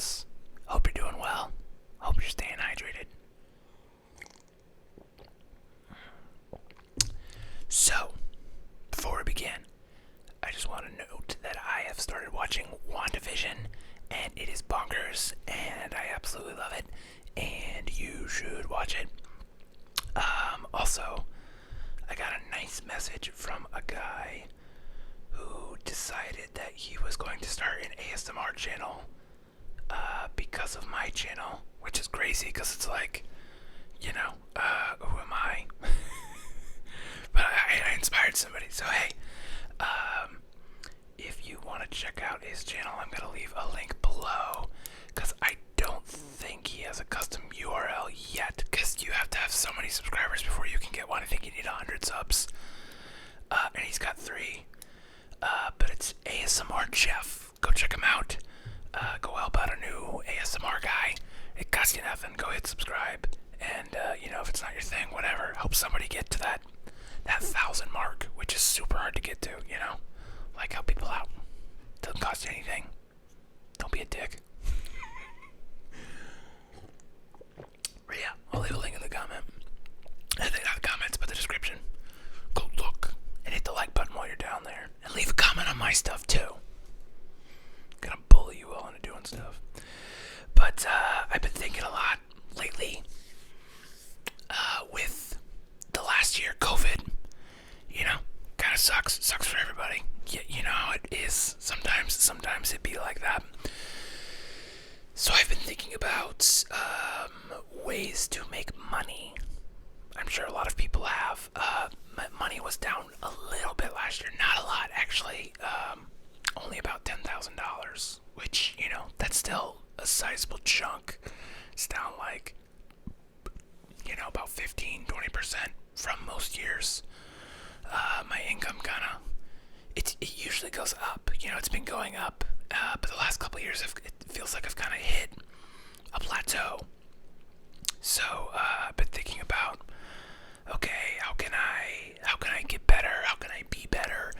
comments. Hope you're doing well. Hope you're staying hydrated. So, before we begin, I just want to note that I have started watching WandaVision, and it is bonkers, and I absolutely love it, and you should watch it. Also, I got a nice message from a guy who decided that he was going to start an ASMR channel because of my channel, which is crazy because it's like, who am I? But I inspired somebody. So hey, if you want to check out his channel, I'm going to leave a link below because I don't think he has a custom URL yet because you have to have so many subscribers before you can get one. I think you need 100 subs. And he's got 3. But it's ASMR Jeff. Go check him out. Go help out a new ASMR guy. It costs you nothing. Go hit subscribe. And, if it's not your thing, whatever. Help somebody get to that 1,000 mark, which is super hard to get to, Like, help people out. Doesn't cost you anything. Don't be a dick. But yeah, I'll leave a link in the comment. I think not the comments, but the description. Go look and hit the like button while you're down there. And leave a comment on my stuff too. Gonna bully you all into doing stuff. But I've been thinking a lot lately with the last year, COVID, kind of sucks. Sucks for everybody. You know how it is. Sometimes it be like that. So I've been thinking about ways to make money. I'm sure a lot of people have. My money was down a little bit last year. Not a lot, actually. Only about $10,000, which, that's still a sizable chunk. It's down like, about 15-20% from most years. My income it usually goes up. It's been going up. But the last couple of years, it feels like I've kind of hit a plateau. So I've been thinking about, okay, how can I get better? How can I be better?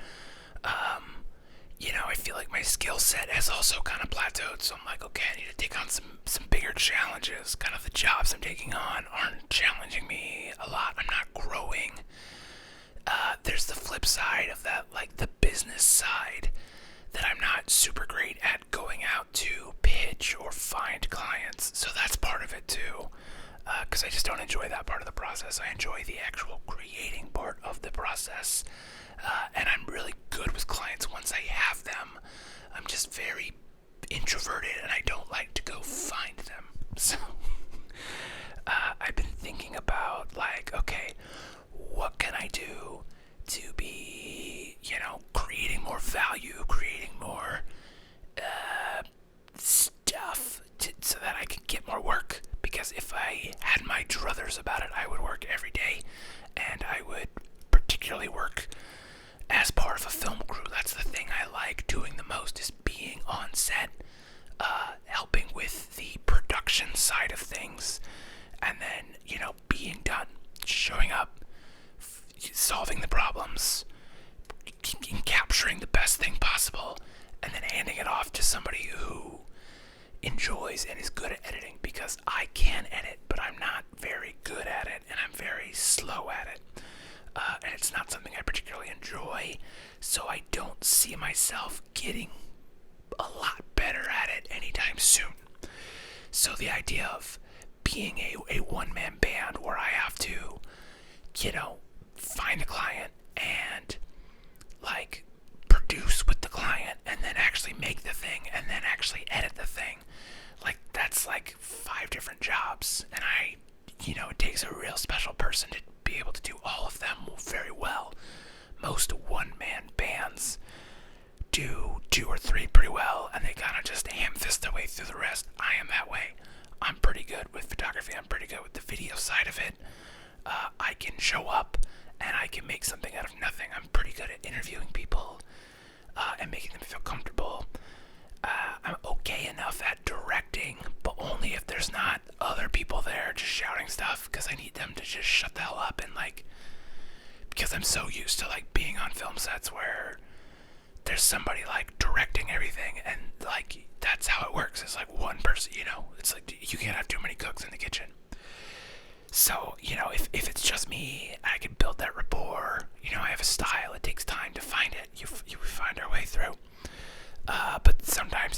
I feel like my skill set has also kind of plateaued. So I'm like, okay, I need to take on some bigger challenges. Kind of the jobs I'm taking on aren't challenging me a lot. I'm not growing. There's the flip side of that, like the business side, that I'm not super great at going out to pitch or find clients. So that's part of it too. Because I just don't enjoy that part of the process. I enjoy the actual creating part of the process. And I'm really good with clients once I have them. I'm just very introverted and I don't like to go find them. So I've been thinking about, like, okay, what can I do to be, creating more value, creating more stuff so that I can get more work. Because if I had my druthers about it, I would work every day, and I would particularly work as part of a film crew. That's the thing I like doing the most, is being on set, helping with the production side of things, and then, being done, showing up, solving the problems, capturing the best thing possible, and then handing it off to somebody who enjoys and is good at editing, because I can edit, but I'm not very good at it, and I'm very slow at it. And it's not something I particularly enjoy, so I don't see myself getting a lot better at it anytime soon. So the idea of being a one-man band where I have to, find a client and, like, produce with the client and then actually make the thing and then actually edit the thing, like, that's like 5 different jobs, and it takes a real special person to be able to do all of them very well. Most one-man bands do 2 or 3 pretty well, and they kind of just ham-fist their way through the rest. I am that way. I'm pretty good with photography. I'm pretty good with the video side of it. I can show up, and I can make something out of nothing. I'm pretty good at interviewing people and making them feel comfortable. I'm okay enough at directing, but only if there's not other people there just shouting stuff, because I need them to just shut the hell up, and, like, because I'm so used to, like, being on film sets where there's somebody, like, directing everything, and, like, that's how it works. It's like one person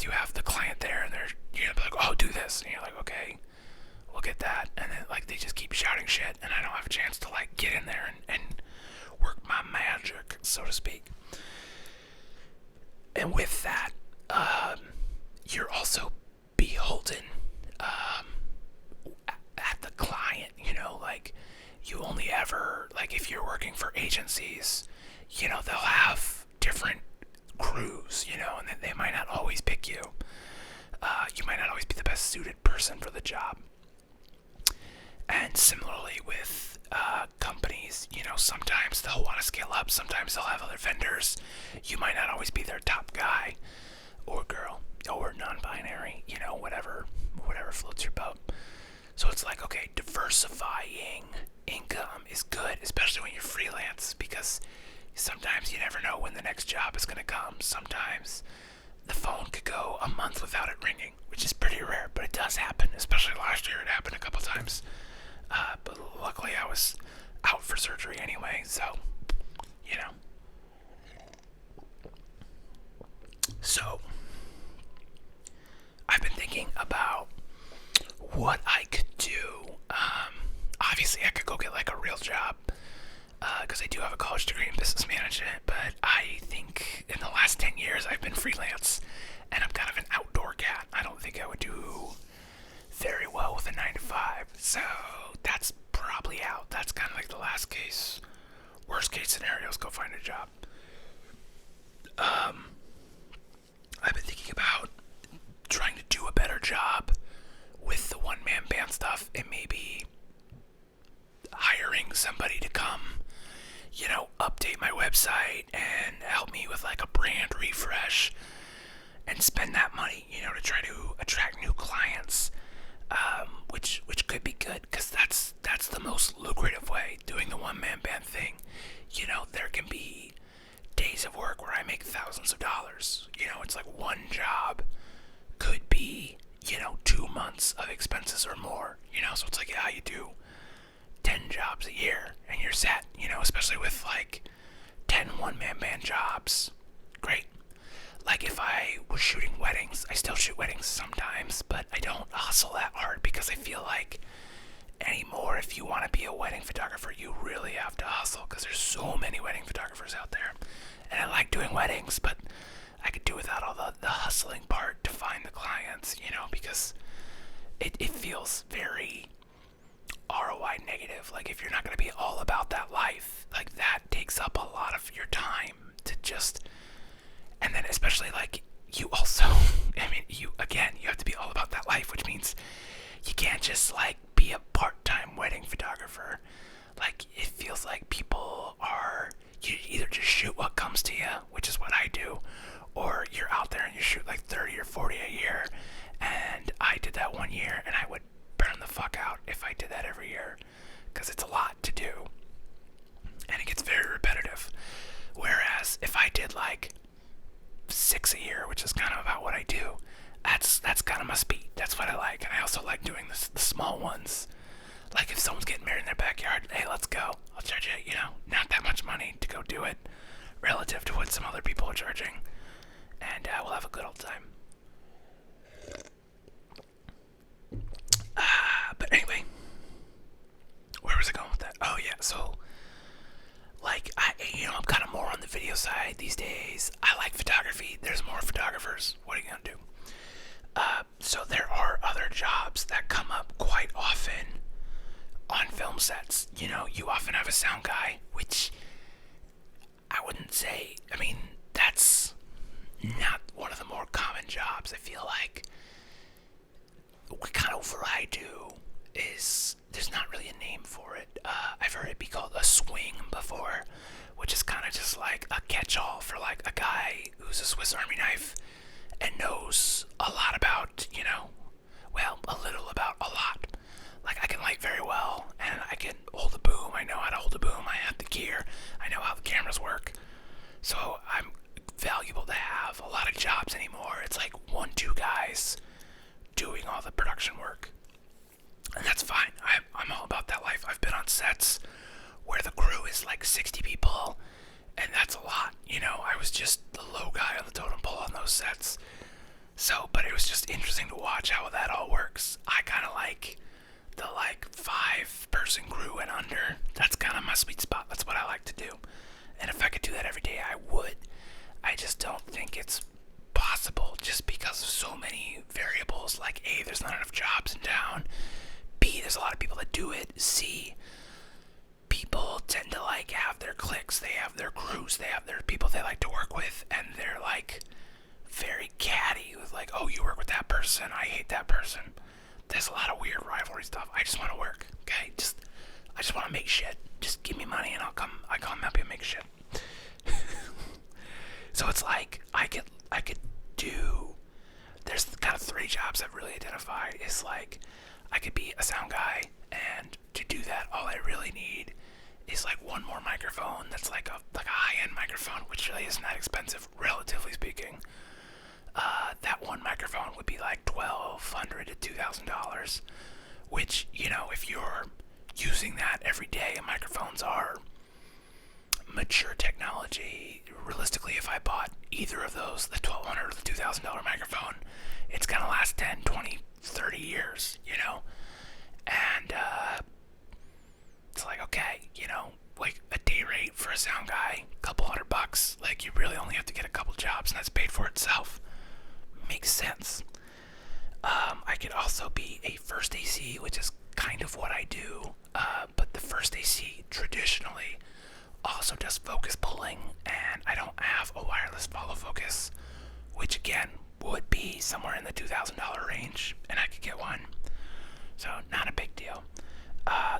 you have the client there and you're gonna be like, oh, do this, and you're like, okay, we'll get that, and then like they just keep shouting shit, and I don't have a chance to like get in there and work my magic, so to speak. And with that, you're also beholden at the client, like you only ever, like if you're working for agencies, they'll have different crews, and then they might not always pick you. You might not always be the best suited person for the job. And similarly with companies, sometimes they'll want to scale up, sometimes they'll have other vendors. You might not always be their top guy or girl or non-binary, whatever floats your boat. So it's like, okay, diversifying income is good, especially when you're freelance, because sometimes you never know when the next job is going to come. Sometimes the phone could go a month without it ringing, which is pretty rare, but it does happen. Especially last year, it happened a couple times. But luckily, I was out for surgery anyway, so, So, I've been thinking about what I could do. Obviously, I could go get like a real job, because I do have a college degree in business management, but I think in the last 10 years I've been freelance, and I'm kind of an outdoor cat. I don't think I would do very well with a 9-to-5, so that's probably out. That's kind of like the worst case scenario is go find a job. I've been thinking about trying to do a better job with the one-man band stuff, and maybe hiring somebody to come, update my website and help me with like a brand refresh, and spend that money, to try to attract new clients, which could be good, because that's the most lucrative way, doing the one-man band thing. There can be days of work where I make thousands of dollars. It's like one job could be, 2 months of expenses or more, so it's like, yeah, you do 10 jobs a year and you're set, especially with like 10 one-man band jobs. Great. Like if I was shooting weddings, I still shoot weddings sometimes, but I don't hustle that hard, because I feel like anymore, if you want to be a wedding photographer, you really have to hustle, because there's so many wedding photographers out there. And I like doing weddings, but I could do without all the hustling part to find the clients, because it feels very ROI negative. Like if you're not going to be all about that life, like that takes up a lot of your time to just, and then especially like you also, you have to be all about that life, which means you can't just like be a part-time wedding photographer. Like it feels like you either just shoot what comes to you, which is what I do, or you're out there and you shoot like 30 or 40 a year. And I did that one year, and I would burn the fuck out if I did that every year, because it's a lot to do and it gets very repetitive. Whereas if I did like 6 a year, which is kind of about what I do, that's kind of my speed. That's what I like. And I also like doing the small ones. Like if someone's getting married in their backyard, hey, let's go. I'll charge you, not that much money to go do it relative to what some other people are charging. And we'll have a good old time. But anyway, where was I going with that? Oh yeah, so like I'm kind of more on the video side these days. I like photography. There's more photographers. What are you gonna do? So there are other jobs that come up quite often on film sets. You often have a sound guy, which I wouldn't say, that's not one of the more common jobs. I feel like what I do is, there's not really a name for it. I've heard it be called a swing before, which is kind of just like a catch-all for like a guy who's a Swiss Army knife and knows a lot about, a little about a lot. Like I can light very well, and I can hold a boom. I know how to hold a boom. I have the gear. I know how the cameras work. So I'm valuable to have. A lot of jobs anymore, it's like 1-2 guys doing all the production work. And that's fine. I'm all about that life. I've been on sets where the crew is like 60 people, and that's a lot. I was just the low guy on the totem pole on those sets. So, but it was just interesting to watch how that all works. I kind of like the like 5-person crew and under. That's kind of my sweet spot. That's what I like to do. And if I could do that every day, I would. I just don't think it's possible just because of so many variables. Like A, there's not enough jobs in town. B, there's a lot of people that do it. C, people tend to like have their cliques, they have their crews, they have their people they like to work with, and they're like very catty with like, oh, you work with that person, I hate that person. There's a lot of weird rivalry stuff. I just want to work, okay? I just want to make shit. Just give me money and I come help you make shit. So it's like I could do. There's kind of 3 jobs I've really identified. Is like I could be a sound guy, and to do that, all I really need is like one more microphone. That's like a high-end microphone, which really isn't that expensive, relatively speaking. That one microphone would be like $1,200 to $2,000, which, you know, if you're using that every day, and microphones are mature technology. Realistically, if I bought either of those, the $1,200 or the $2,000 microphone, it's gonna last 10, 20, 30 years, you know? And it's like, okay, you know, like a day rate for a sound guy, couple $100. Like, you really only have to get a couple jobs and that's paid for itself. Makes sense. I could also be a first AC, which is kind of what I do, but the first AC traditionally also does focus pulling, and I don't have a wireless follow focus, which again would be somewhere in the $2,000 range, and I could get one. So not a big deal.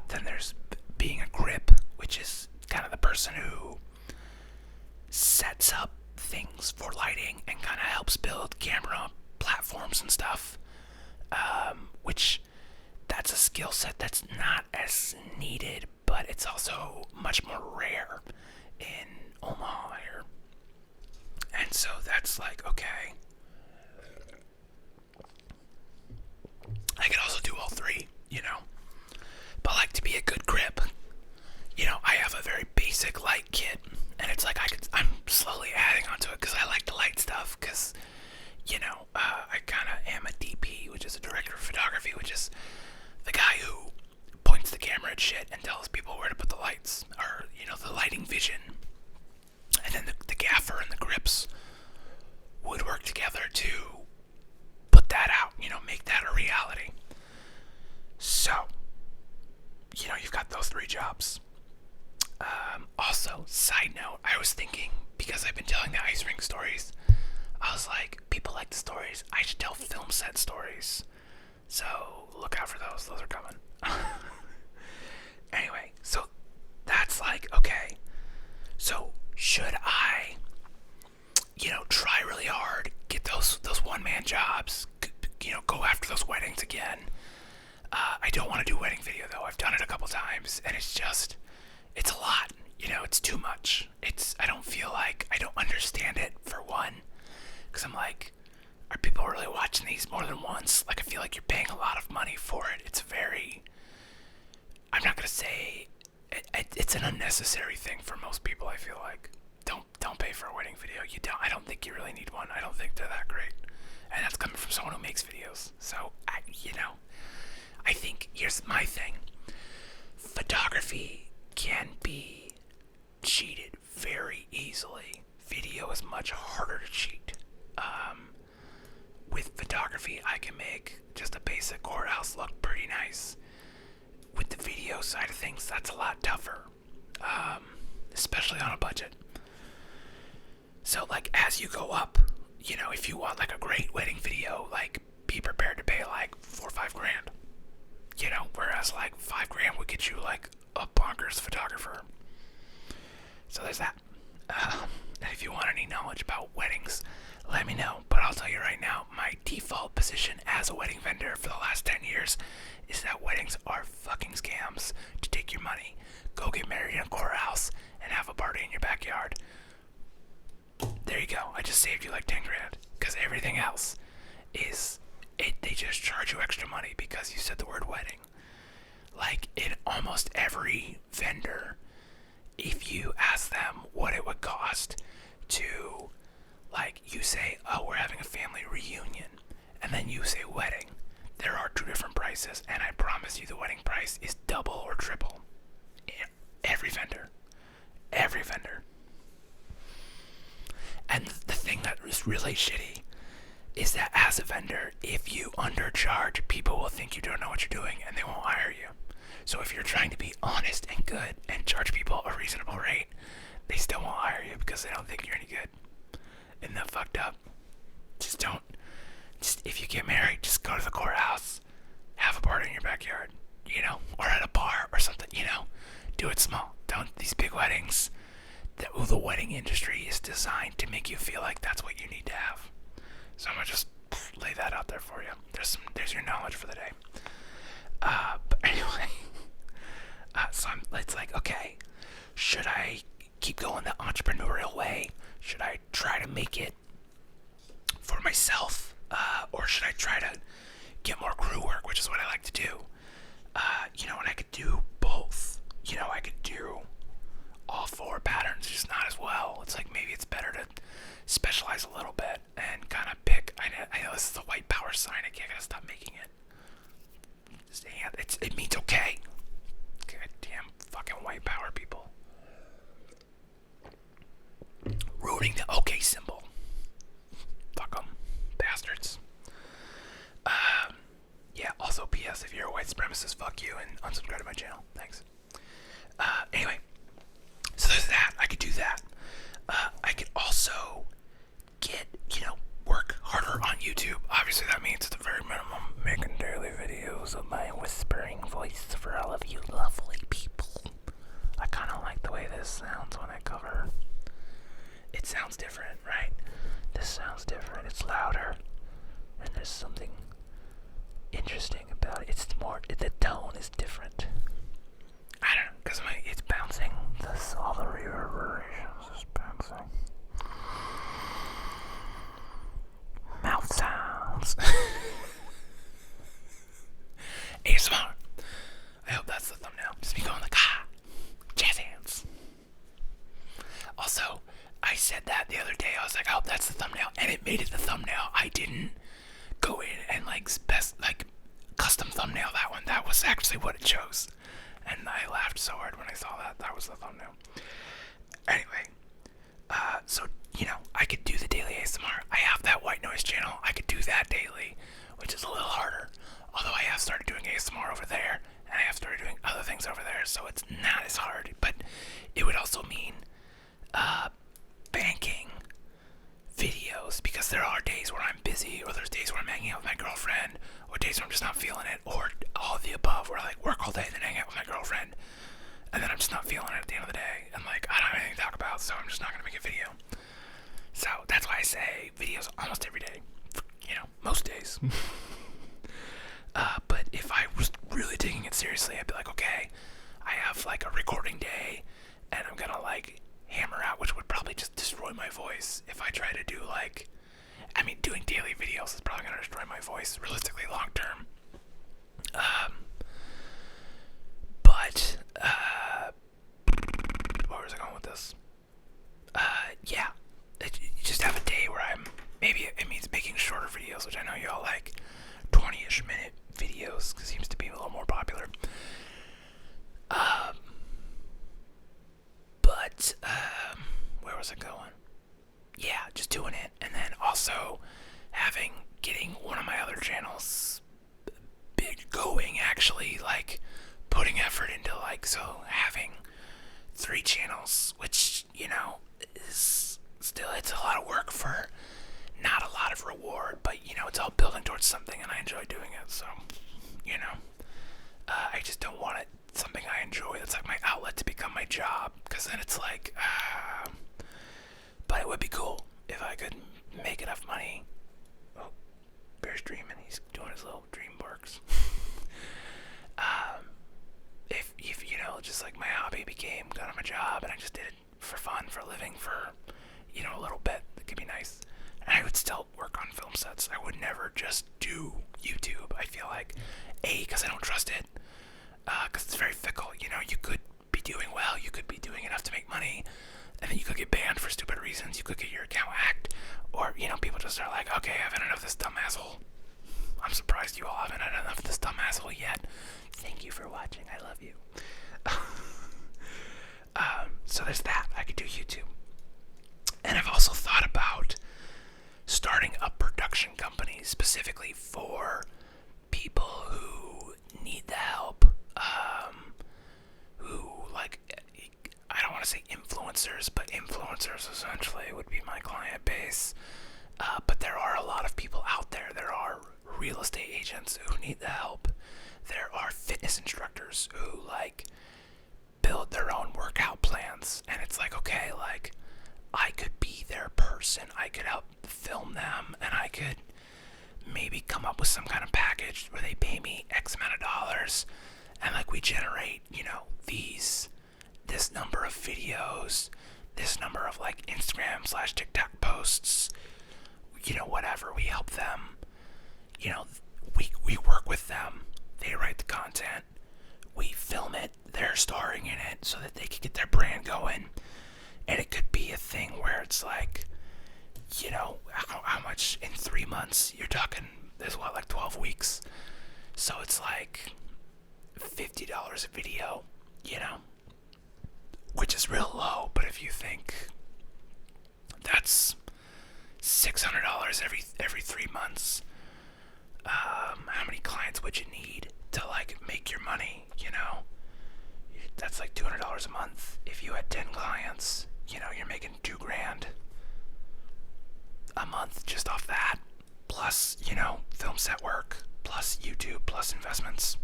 Then there's being a grip, which is kind of the person who sets up things for lighting and kind of helps build camera platforms and stuff, which that's a skill set that's not as needed, but it's also much more rare in Omaha here. And so that's like, okay, I could also do all 3, you know. But like, to be a good grip, you know, I have a very basic light kit, and it's like I'm slowly adding onto it because I like to light stuff, because, you know, I kind of am a DP, which is a director of photography, which is the guy who points the camera at shit and tells people where to put the lights, or, you know, the lighting vision. And then the gaffer and the grips would work together to put that out, you know, make that a reality. So, you know, you've got those 3 jobs. Also, side note, I was thinking, because I've been telling the ice rink stories, I was like, people like the stories, I should tell film set stories. So, look out for those are coming. Anyway, so that's like, okay, so should I, you know, try really hard, get those one-man jobs, you know, go after those weddings again? I don't want to do wedding video, though. I've done it a couple times, and it's a lot, you know, it's too much. I don't feel like, I don't understand it, for one, because I'm like, are people really watching these more than once? Like, I feel like you're paying a lot of money for it. It's very, I'm not gonna say, it's an unnecessary thing for most people, I feel like. Don't pay for a wedding video. I don't think you really need one. I don't think they're that great. And that's coming from someone who makes videos. So, you know, I think, here's my thing. Photography can be cheated very easily. Video is much harder to cheat. With photography, I can make just a basic courthouse look pretty nice. With the video side of things, that's a lot tougher, especially on a budget. So, like, as you go up, you know, if you want like a great wedding video, like, be prepared to pay like $4 or $5 grand. You know, whereas like $5 grand would get you like a bonkers photographer. So there's that. And if you want any knowledge about weddings, let me know. But I'll tell you right now, my default position as a wedding vendor for the last 10 years is that weddings are fucking scams to take your money. Go get married in a courthouse and have a party in your backyard. There you go. I just saved you like 10 grand. Because everything else is, they just charge you extra money because you said the word wedding. Like, in almost every vendor, if you ask them what it would cost to, like, you say, oh, we're having a family reunion, say wedding, there are two different prices, and I promise you the wedding price is double or triple. Every vendor. Every vendor. And the thing that is really shitty is that as a vendor, if you undercharge, people will think you don't know what you're doing and they won't hire you. So if you're trying to be honest and good and charge people a reasonable rate, they still won't hire you because they don't think you're any good. Isn't that fucked up? Just don't. Just if you get married, just go to the courthouse, have a party in your backyard, or at a bar or something, Do it small. Don't these big weddings. The wedding industry is designed to make you feel like that's what you need to have. So I'm gonna just lay that out there for you. There's your knowledge for the day. But anyway, it's like, okay, should I keep going the entrepreneurial way? Should I try to make it for myself, or should I try to get more crew work, which is what I like to do? And I could do both. I could do all four patterns, just not as well. It's like maybe it's better to specialize a little bit and kind of pick. I know this is the white power sign. I gotta stop making it. It means okay. Goddamn fucking white power people. Ruining the okay symbol. Fuck them. Bastards. Yeah, also P.S. if you're a white supremacist, fuck you and unsubscribe to my channel. Thanks. Anyway. So there's that. I could do that. I could also get, work harder on YouTube. Obviously, that means at the very minimum, making daily videos of my whispering voice for all of you lovely people. I kind of like the way this sounds when I cover. It sounds different, right? This sounds different. It's louder. And there's something interesting about it. The tone is different. I don't know, because it's bouncing. All the reverberations is bouncing. Mouth sounds. ASMR. I hope that's the thumbnail. Just me going like, jazz hands. Also, I said that the other day. I was like, I hope that's the thumbnail. And it made it the thumbnail. I didn't go in and custom thumbnail that one. That was actually what it chose. And I laughed so hard when I saw that. That was the thumbnail. Anyway, so, I could do the daily ASMR. I have that white noise channel. I could do that daily, which is a little harder. Although I have started doing ASMR over there, and I have started doing other things over there, so it's not as hard. But it would also mean banking videos, because there are days where I'm busy, or there's days where I'm hanging out with my girlfriend, or days where I'm just not feeling it, or all of the above, where I work all day and then hang out with my girlfriend, and then I'm just not feeling it at the end of the day, and I don't have anything to talk about, so I'm just not gonna make a video. So that's why I say videos almost every day, most days. But if I was really taking it seriously, I'd be like, okay, I have a recording day, and I'm gonna hammer out, which would probably just destroy my voice if I try to do doing daily videos is probably gonna destroy my voice realistically long term. But where was I going with this? Yeah, you just have a day where maybe it means making shorter videos, which I know y'all like 20-ish minute videos, because it seems to be a little more popular. But where was I going? Yeah, just doing it, and then also getting one of my other channels going, actually, putting effort into so having 3 channels, which is still, it's a lot of work for not a lot of reward, but it's all building towards something, and I enjoy doing it. So I just don't want it something I enjoy that's my outlet to become my job, because then it's but it would be cool if I could make enough money. Oh, Bear's dreaming. He's doing his little dream barks. If just my hobby became kind of my job, and I just did it for fun, for a living, for a little bit, it could be nice. And I would still work on film sets. I would never just do YouTube. I feel because I don't trust it, because it's very fickle. You could be doing well, you could be doing enough to make money, and then you could get banned for stupid reasons. You could get your account hacked, or people just are okay, I've had enough of this dumb asshole. watching, I love you. So there's that. I could do YouTube. And I've also thought about starting a production company specifically for people who need the help. Who, like, I don't want to say influencers, but influencers essentially would be my client base. But there are a lot of people out there. There are real estate agents who need the help. There are fitness instructors who, like, build their own workout plans. And it's like, okay, like, I could be their person. I could help film them, and I could maybe come up with some kind of package where they pay me X amount of dollars, and, like, we generate, this number of videos, this number of, like, Instagram/TikTok posts, whatever. We help them. We work with them. They write the content. We film it. They're starring in it so that they can get their brand going. And it could be a thing where it's like, how much in 3 months? You're talking, there's like 12 weeks. So it's like $50 a video, which is real low. But if you think that's $600 every 3 months, how many clients would you need to, like, make your money? That's like $200 a month. If you had 10 clients, you're making $2,000 a month just off that, plus film set work, plus YouTube, plus investments.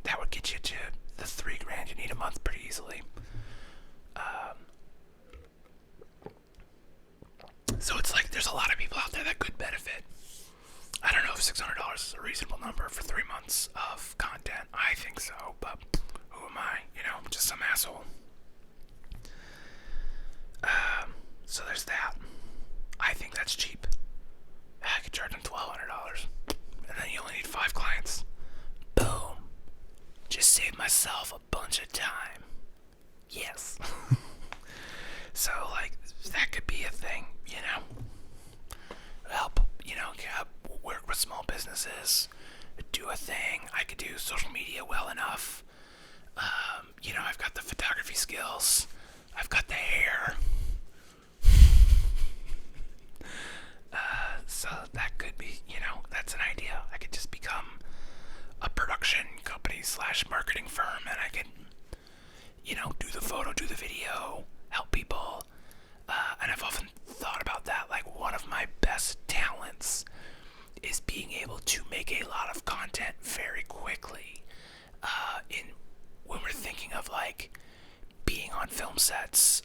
That would get you to the $3,000 you need a month pretty easily. So it's like there's a lot of people out there that could benefit. I don't know if $600 is a reasonable number for 3 months of content. I think so, but who am I? Just some asshole. So there's that. I think that's cheap. I could charge them $1,200, and then you only need 5 clients. Boom. Just saved myself a bunch of time. Yes. So, like, that could be a thing, help, work with small businesses, do a thing. I could do social media well enough. I've got the photography skills. I've got the hair. So that could be, that's an idea. I could just become a production company / marketing firm, and I can, do the photo, do the video, help people. And I've often thought about that. Like, one of my best talents is being able to make a lot of content very quickly. When we're thinking of, like, being on film sets,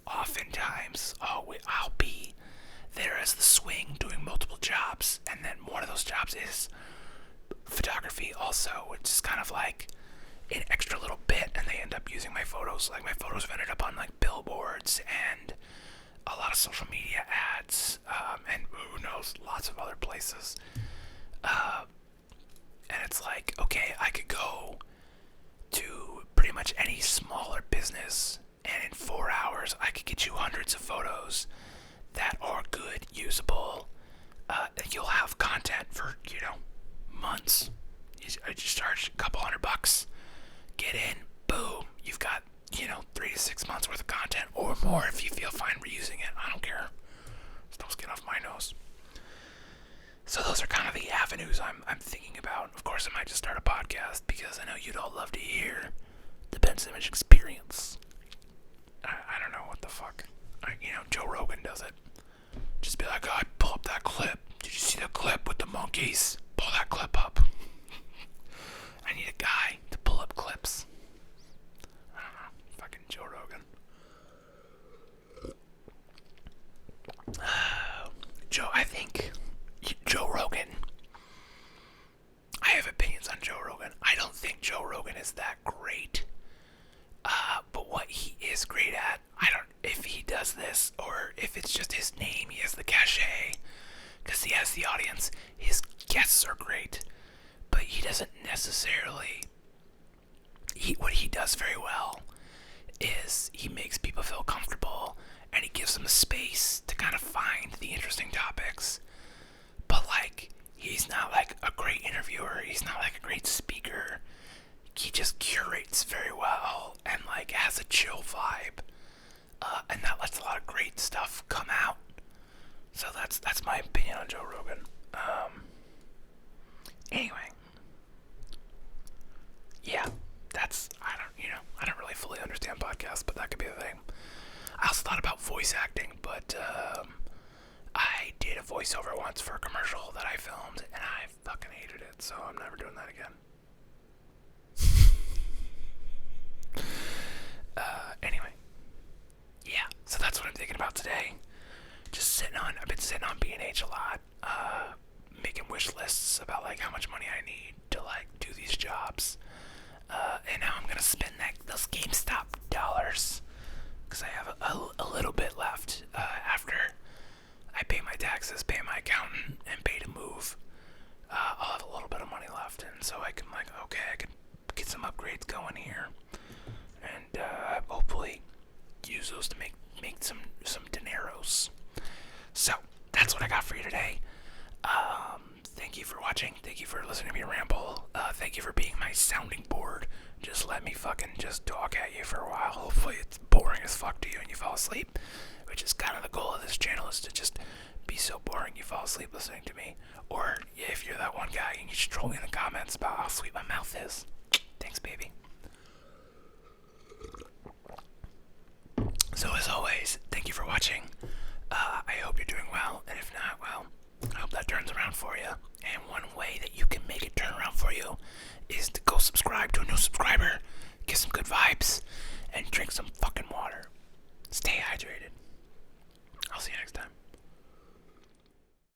oftentimes I'll be there as the swing doing multiple jobs, and then one of those jobs is photography also, which is kind of like an extra little bit, and they end up using my photos. Like, my photos have ended up on, like, billboards and a lot of social media ads, and who knows, lots of other places. And it's like, okay, I could go to pretty much any smaller business, and in 4 hours I could get you hundreds of photos that are good, usable, and you'll have content for, months. I just charge a couple $100, get in, boom, you've got, 3 to 6 months worth of content, or more if you feel fine reusing it. I don't care. Just don't get off my nose. So those are kind of the avenues I'm thinking about. Of course, I might just start a podcast, because I know you'd all love to hear the Ben's Image experience. I don't know what the fuck. Joe Rogan does it. Just be like, oh, I pull up that clip. Did you see the clip with the monkeys? Pull that clip up. I need a guy to pull up clips. I don't know. Fucking Joe Rogan. I think Joe Rogan. I have opinions on Joe Rogan. I don't think Joe Rogan is that great. But what he is great at, I don't, if he does this, or if it's just his name, he has the cachet, because he has the audience. His guests are great, but he doesn't necessarily, what he does very well is he makes people feel comfortable, and he gives them the space to kind of find the interesting topics. But, like, he's not like a great interviewer, he's not like a great speaker. he just curates very well and like has a chill vibe, and that lets a lot of great stuff come out. So that's my opinion on Joe Rogan. Anyway, yeah, I don't really fully understand podcasts, but that could be the thing. I also thought about voice acting, but I did a voiceover once for a commercial that I filmed, and I fucking hated it, so I'm never doing that again. Anyway, yeah, so that's what I'm thinking about today. I've been sitting on B&H a lot, making wish lists about like how much money I need to like do these jobs. And now I'm gonna spend those GameStop dollars, because I have a little bit left after I pay my taxes, pay my accountant, and pay to move. I'll have a little bit of money left, and so I can I can get some upgrades going here, and hopefully use those to make some dineros. So that's what I got for you today. Thank you for watching. Thank you for listening to me ramble. Thank you for being my sounding board. Just let me fucking just talk at you for a while. Hopefully it's boring as fuck to you and you fall asleep, which is kind of the goal of this channel, is to just be so boring you fall asleep listening to me. Or if you're that one guy and you just troll me in the comments about how sweet my mouth is. Thanks, baby. So as always, thank you for watching. I hope you're doing well, and if not, well, I hope that turns around for you. And one way that you can make it turn around for you is to go subscribe to a new subscriber, get some good vibes, and drink some fucking water. Stay hydrated. I'll see you next time.